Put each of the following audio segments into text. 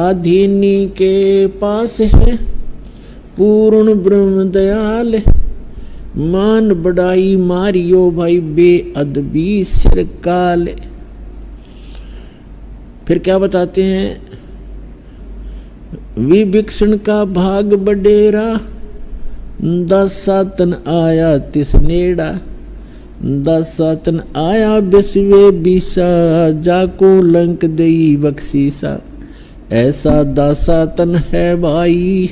आधीनी के पास है पूर्ण ब्रह्म दयाल। मान बड़ाई मारियो भाई बेअदबी सिर काल। फिर क्या बताते हैं, विभीषण का भाग बडेरा, दासातन आया तिस नेड़ा। दासातन आया बिस्वे बीसा, जाको लंक दई बख्शीसा। ऐसा दासातन है भाई,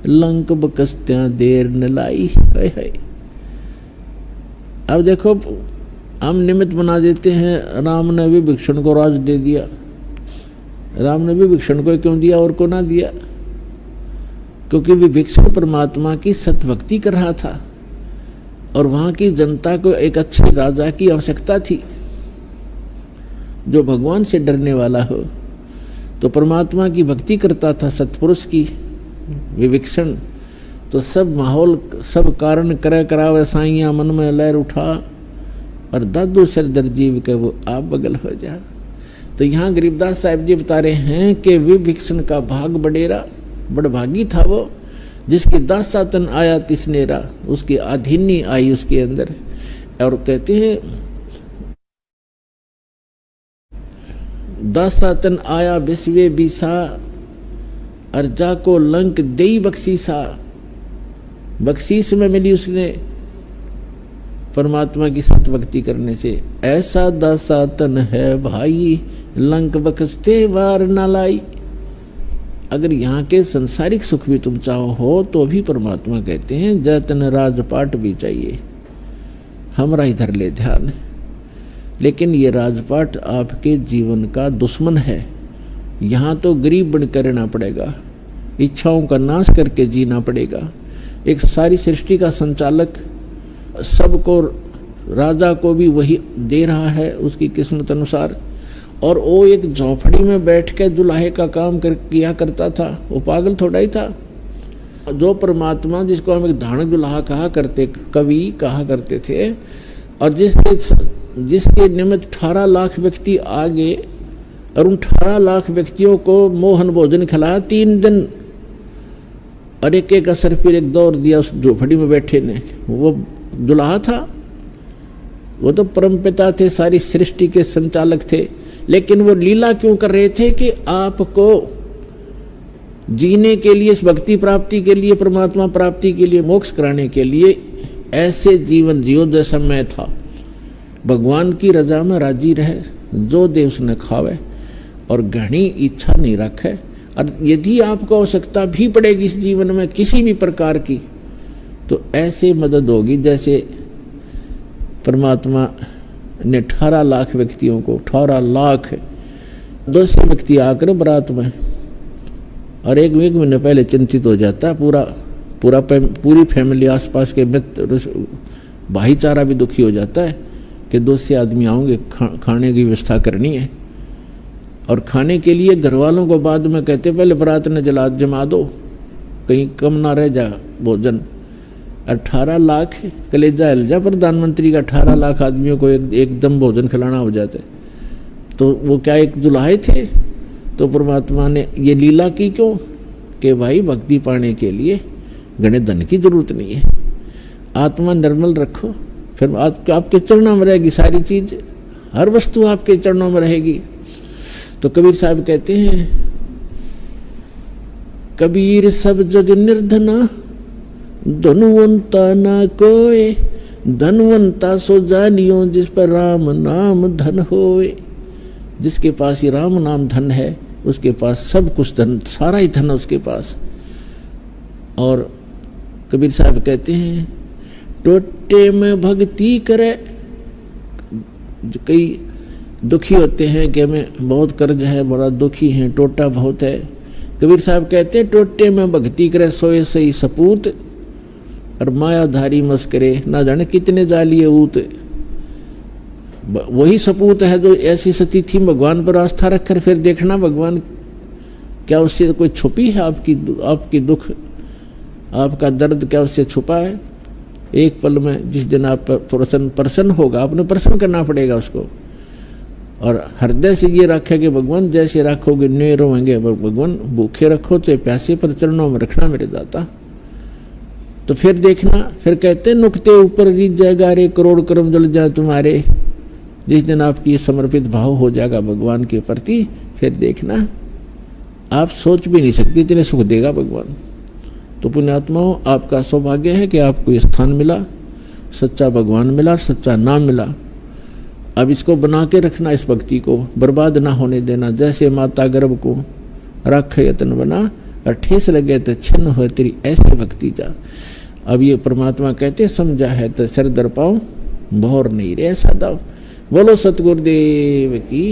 लंक बकस्त्या देर न लाई। है। अब देखो, हम निमित्त बना देते हैं, राम ने विभीषण को राज दे दिया। राम ने विभीषण को क्यों दिया और को ना दिया? क्योंकि विभीषण परमात्मा की सतभक्ति कर रहा था और वहां की जनता को एक अच्छे राजा की आवश्यकता थी जो भगवान से डरने वाला हो। तो परमात्मा की भक्ति करता था सतपुरुष की विभीषण। तो सब माहौल, सब कारण करे करावे साइया, मन में लहर उठा और दादू सिर दर्जीव के वो आप बगल हो जा। तो यहाँ गरीबदास साहिब जी बता रहे हैं कि विभीषण का भाग बडेरा, बड़भागी था वो, जिसके दासातन आया तिसनेरा, उसकी आधीनी आई उसके अंदर। और कहते हैं दासातन आया बिस्वे बीसा, और जाको लंक देई बख्शीसा। बख्शीश में मिली उसने परमात्मा की सतभक्ति करने से। ऐसा दासातन है भाई, लंक बख्शते वार न लाई। अगर यहाँ के संसारिक सुख भी तुम चाहो हो तो भी परमात्मा कहते हैं जतन राजपाट भी चाहिए, हमरा इधर ले ध्यान। लेकिन ये राजपाट आपके जीवन का दुश्मन है। यहाँ तो गरीब बनकर रहना पड़ेगा, इच्छाओं का नाश करके जीना पड़ेगा। एक सारी सृष्टि का संचालक सबको, राजा को भी वही दे रहा है उसकी किस्मत अनुसार। और वो एक झोपड़ी में बैठ के दुल्हे का काम किया करता था, वो पागल थोड़ा ही था। जो परमात्मा जिसको हम एक धानक दुल्हा कहा करते, कवि कहा करते थे, और जिसके निमित्त 18 लाख व्यक्ति आगे और उन 18 लाख व्यक्तियों को मोहन भोजन खिलाया 3 दिन, और एक एक असर फिर एक दौर दिया उस झोपड़ी में बैठे ने। वो दुल्हा था, वो तो परमपिता थे, सारी सृष्टि के संचालक थे। लेकिन वो लीला क्यों कर रहे थे कि आपको जीने के लिए, इस भक्ति प्राप्ति के लिए, परमात्मा प्राप्ति के लिए, मोक्ष कराने के लिए ऐसे जीवन जियो जैसा मैं था। भगवान की रजा में राजी रहे, जो दे उसने खावे, और घनी इच्छा नहीं रखे। और यदि आपको आवश्यकता भी पड़ेगी इस जीवन में किसी भी प्रकार की, तो ऐसे मदद होगी जैसे परमात्मा ने 18 लाख व्यक्तियों को, 18 लाख 200 व्यक्ति आकर बारात में, और एक महीने पहले चिंतित हो जाता है पूरी फैमिली, आसपास के मित्र, भाईचारा भी दुखी हो जाता है कि 200 आदमी आओगे, खाने की व्यवस्था करनी है। और खाने के लिए घर वालों को बाद में कहते पहले बारात ने जमा दो, कहीं कम ना रह जा भोजन। 18 लाख कलेजा हिल जा, प्रधानमंत्री का 18 लाख आदमियों को एकदम भोजन खिलाना हो जाता है। तो वो क्या एक दुल्हे थे? तो परमात्मा ने ये लीला की क्यों कि भाई भक्ति पाने के लिए घने धन की जरूरत नहीं है, आत्मा निर्मल रखो, फिर आपके चरणों में रहेगी सारी चीज, हर वस्तु आपके चरणों में रहेगी। तो कबीर साहब कहते हैं, कबीर सब जग निर्धना, धनवंता ना कोय, धनवंता सो जानियो जिस पर राम नाम धन होए। जिसके पास ही राम नाम धन है उसके पास सब कुछ धन, सारा ही धन उसके पास। और कबीर साहब कहते हैं, टोटे में भक्ति करे। कई दुखी होते हैं कि हमें बहुत कर्ज है, बड़ा दुखी है, टोटा बहुत है। कबीर साहब कहते हैं, टोटे में भक्ति करे सोए सही सपूत, और मायाधारी मस्करे ना जाने कितने जालिए ऊत। वही सपूत है जो ऐसी सती थी, भगवान पर आस्था रखकर फिर देखना भगवान क्या उससे कोई छुपी है, आपकी दुख, आपका दर्द क्या उससे छुपा है? एक पल में जिस दिन आप प्रसन्न होगा, आपने प्रसन्न करना पड़ेगा उसको। और हृदय से ये रखे कि भगवान जैसे रखोगे न्यू रोएंगे, भगवान भूखे रखो चाहे प्यासे पर चरणों में रखना मेरे दाता। तो फिर देखना, फिर कहते नुकते ऊपर रीत जाएगा रे करोड़ कर्म जल जाए तुम्हारे। जिस दिन आपकी समर्पित भाव हो जाएगा भगवान के प्रति, फिर देखना आप सोच भी नहीं सकते इतने सुख देगा भगवान। तो पुण्यात्माओं, आपका सौभाग्य है कि आपको ये स्थान मिला, सच्चा भगवान मिला, सच्चा नाम मिला। अब इसको बना के रखना, इस भक्ति को बर्बाद ना होने देना। जैसे माता गर्भ को रख यत्न बना और ठेस लगे तो छिन्न हो तेरी ऐसी भक्ति जा। अब ये परमात्मा कहते समझा है तो सिर दर पाओ भौर नहीं रे सादा। बोलो सतगुरुदेव की।